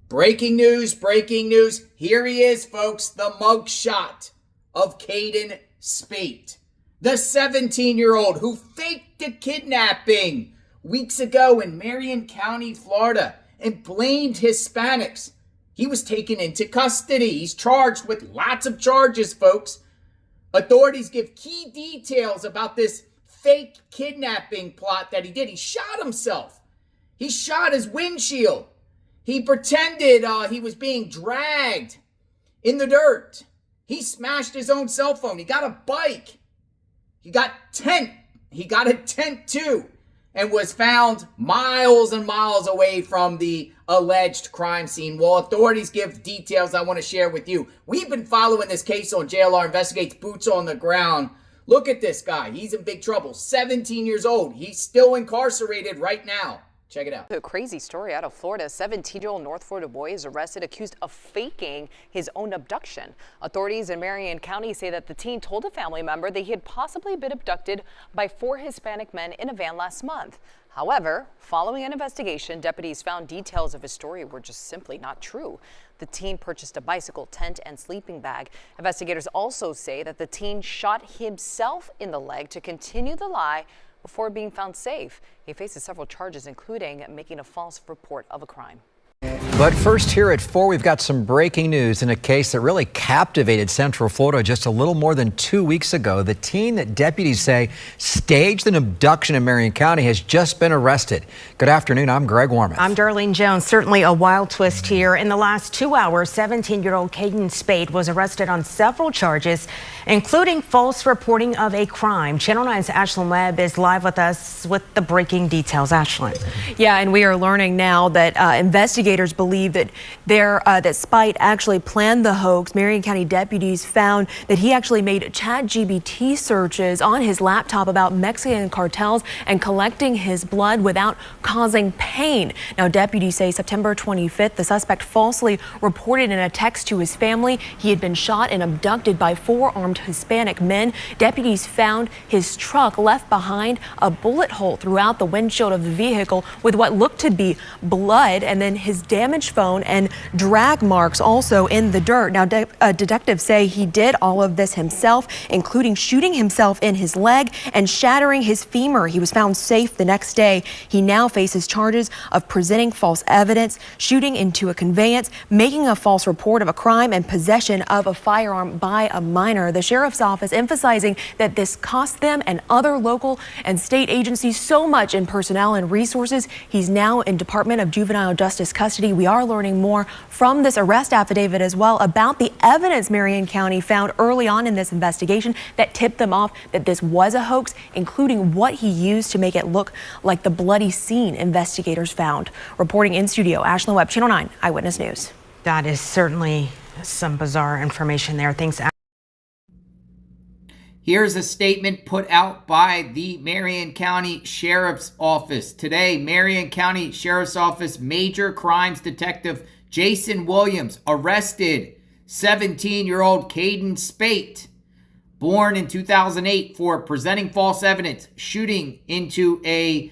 Breaking news, breaking news. Here he is, folks, the mugshot of CADEN SPEIGHT, the 17-year-old who faked a kidnapping weeks ago in Marion County, Florida, and blamed Hispanics. He was taken into custody. He's charged with lots of charges, folks. Authorities give key details about this fake kidnapping plot that he did. He shot himself. He shot his windshield. He pretended he was being dragged in the dirt. He smashed his own cell phone. He got a bike. He got a tent too, and was found miles and miles away from the alleged crime scene. Well, authorities give details I want to share with you. We've been following this case on JLR Investigates, boots on the ground. Look at this guy. He's in big trouble. 17 years old. He's still incarcerated right now. Check it out. A crazy story out of Florida. A 17-year-old North Florida boy is arrested accused of faking his own abduction. Authorities in Marion County say that the teen told a family member that he had possibly been abducted by 4 Hispanic men in a van last month. However, following an investigation, deputies found details of his story were just simply not true. The teen purchased a bicycle, tent, and sleeping bag. Investigators also say that the teen shot himself in the leg to continue the lie before being found safe. He faces several charges, including making a false report of a crime. But first, here at 4, we've got some breaking news in a case that really captivated Central Florida just a little more than 2 weeks ago. The teen that deputies say staged an abduction in Marion County has just been arrested. Good afternoon. I'm Greg Warmoth. I'm Darlene Jones. Certainly a wild twist here. In the last 2 hours, 17-year-old CADEN SPEIGHT was arrested on several charges, including false reporting of a crime. Channel 9's Ashlyn Webb is live with us with the breaking details. Ashlyn. Yeah, and we are learning now that investigators believe that SPEIGHT actually planned the hoax. Marion County deputies found that he actually made ChatGPT searches on his laptop about Mexican cartels and collecting his blood without causing pain. Now, deputies say September 25th, the suspect falsely reported in a text to his family he had been shot and abducted by 4 armed Hispanic men. Deputies found his truck left behind a bullet hole throughout the windshield of the vehicle with what looked to be blood, and then his damaged phone and drag marks also in the dirt. Now, detectives say he did all of this himself, including shooting himself in his leg and shattering his femur. He was found safe the next day. He now faces charges of presenting false evidence, shooting into a conveyance, making a false report of a crime, and possession of a firearm by a minor. The sheriff's office emphasizing that this cost them and other local and state agencies so much in personnel and resources. He's now in Department of Juvenile Justice custody. We are learning more from this arrest affidavit as well about the evidence Marion County found early on in this investigation that tipped them off that this was a hoax, including what he used to make it look like the bloody scene investigators found. Reporting in studio, Ashlyn Webb, Channel 9 Eyewitness News. That is certainly some bizarre information there. Thanks. Here's a statement put out by the Marion County Sheriff's Office. Today, Marion County Sheriff's Office Major Crimes Detective Jason Williams arrested 17-year-old CADEN SPEIGHT, born in 2008, for presenting false evidence, shooting into a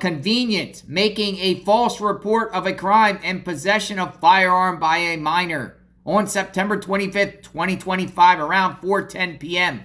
convenience, making a false report of a crime, and possession of firearm by a minor on September 25th, 2025, around 4:10 p.m.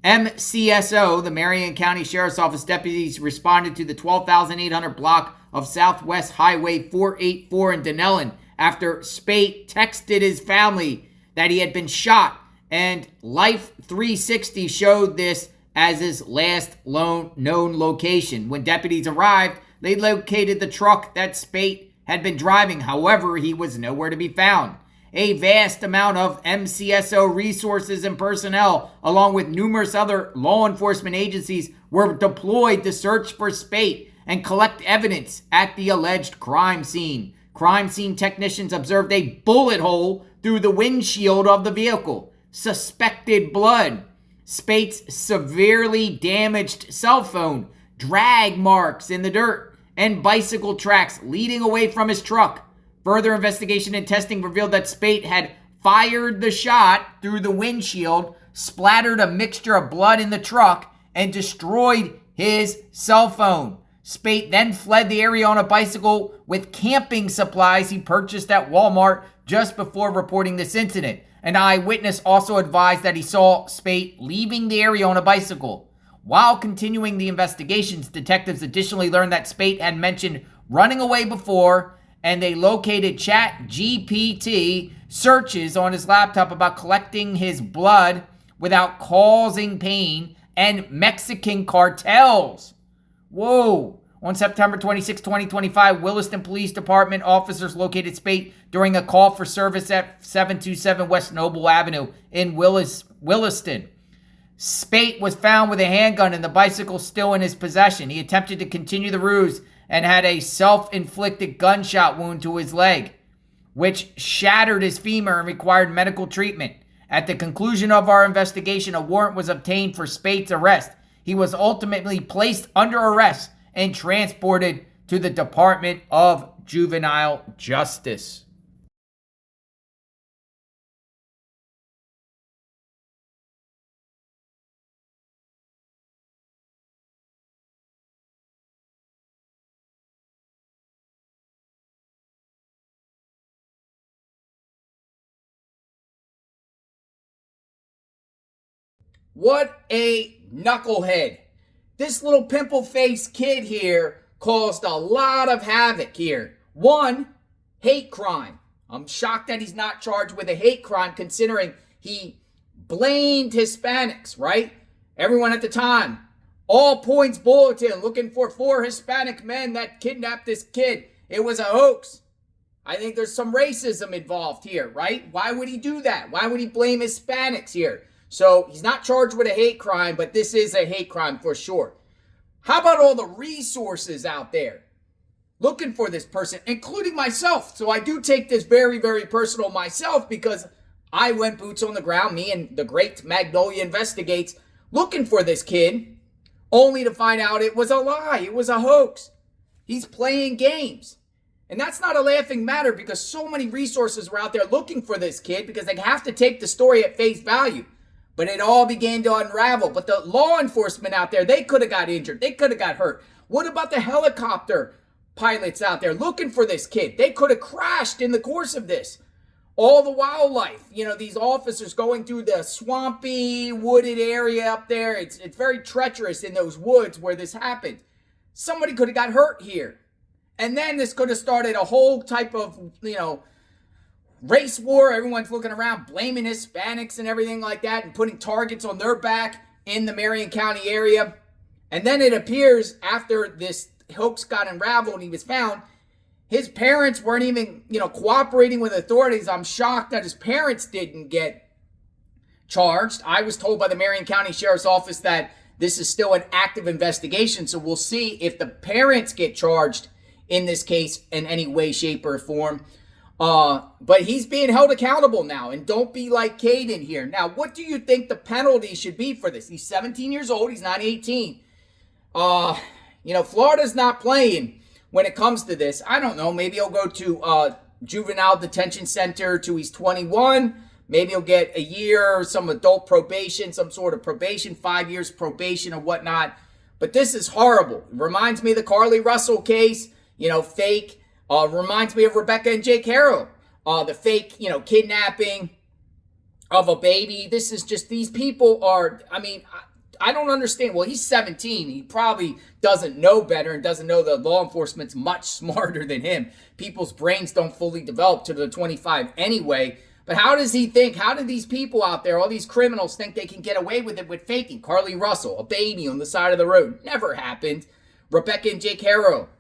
MCSO, the Marion County Sheriff's Office deputies, responded to the 12,800 block of Southwest Highway 484 in Dunnellon after SPEIGHT texted his family that he had been shot, and Life 360 showed this as his last known location. When deputies arrived, they located the truck that SPEIGHT had been driving. However, he was nowhere to be found. A vast amount of MCSO resources and personnel, along with numerous other law enforcement agencies, were deployed to search for SPEIGHT and collect evidence at the alleged crime scene. Crime scene technicians observed a bullet hole through the windshield of the vehicle, suspected blood, SPEIGHT's severely damaged cell phone, drag marks in the dirt, and bicycle tracks leading away from his truck. Further investigation and testing revealed that SPEIGHT had fired the shot through the windshield, splattered a mixture of blood in the truck, and destroyed his cell phone. Speight then fled the area on a bicycle with camping supplies he purchased at Walmart just before reporting this incident. An eyewitness also advised that he saw Speight leaving the area on a bicycle. While continuing the investigations, detectives additionally learned that Speight had mentioned running away before, and they located ChatGPT searches on his laptop about collecting his blood without causing pain and Mexican cartels. Whoa. On September 26, 2025, Williston Police Department officers located Speight during a call for service at 727 West Noble Avenue in Williston. Speight was found with a handgun and the bicycle still in his possession. He attempted to continue the ruse and had a self-inflicted gunshot wound to his leg, which shattered his femur and required medical treatment. At the conclusion of our investigation, a warrant was obtained for Speight's arrest. He was ultimately placed under arrest and transported to the Department of Juvenile Justice. What a knucklehead. This little pimple-faced kid here caused a lot of havoc here. One, hate crime. I'm shocked that he's not charged with a hate crime considering he blamed Hispanics, right? Everyone at the time, all points bulletin looking for 4 Hispanic men that kidnapped this kid. It was a hoax. I think there's some racism involved here, right? Why would he do that? Why would he blame Hispanics here? So he's not charged with a hate crime, but this is a hate crime for sure. How about all the resources out there looking for this person, including myself? So I do take this very, very personal myself because I went boots on the ground, me and the great Magnolia Investigates, looking for this kid, only to find out it was a lie. It was a hoax. He's playing games. And that's not a laughing matter because so many resources were out there looking for this kid because they have to take the story at face value. But it all began to unravel. But the law enforcement out there, they could have got injured. They could have got hurt. What about the helicopter pilots out there looking for this kid? They could have crashed in the course of this. All the wildlife, these officers going through the swampy, wooded area up there. It's very treacherous in those woods where this happened. Somebody could have got hurt here. And then this could have started a whole type of, race war. Everyone's looking around, blaming Hispanics and everything like that and putting targets on their back in the Marion County area. And then it appears after this hoax got unraveled and he was found, his parents weren't even, cooperating with authorities. I'm shocked that his parents didn't get charged. I was told by the Marion County Sheriff's Office that this is still an active investigation. So we'll see if the parents get charged in this case in any way, shape, or form. But he's being held accountable now, and don't be like Caden here. Now, what do you think the penalty should be for this? He's 17 years old. He's not 18. Florida's not playing when it comes to this. I don't know. Maybe he'll go to juvenile detention center till he's 21. Maybe he'll get a year or some adult probation, some sort of probation, 5 years probation or whatnot. But this is horrible. It reminds me of the Carly Russell case, fake. Reminds me of Rebecca and Jake Harrow, the fake, kidnapping of a baby. This is just, these people are, I don't understand. Well, he's 17. He probably doesn't know better and doesn't know that law enforcement's much smarter than him. People's brains don't fully develop to the 25 anyway. But how does he think? How do these people out there, all these criminals, think they can get away with it with faking? Carly Russell, a baby on the side of the road. Never happened. Rebecca and Jake Harrow.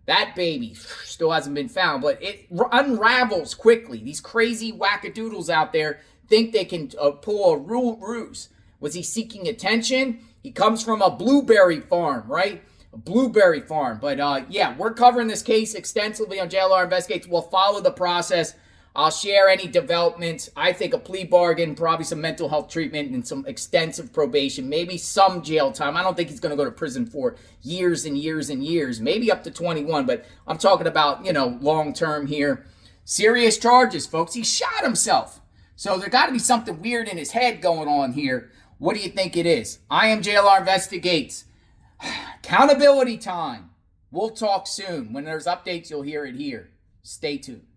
That baby still hasn't been found, but it unravels quickly. These crazy wackadoodles out there think they can pull a ruse. Was he seeking attention? He comes from a blueberry farm, right? A blueberry farm. But yeah, we're covering this case extensively on JLR Investigates. We'll follow the process. I'll share any developments. I think a plea bargain, probably some mental health treatment and some extensive probation, maybe some jail time. I don't think he's going to go to prison for years and years and years, maybe up to 21, but I'm talking about, long term here. Serious charges, folks. He shot himself. So there got to be something weird in his head going on here. What do you think it is? I am JLR Investigates. Accountability time. We'll talk soon. When there's updates, you'll hear it here. Stay tuned.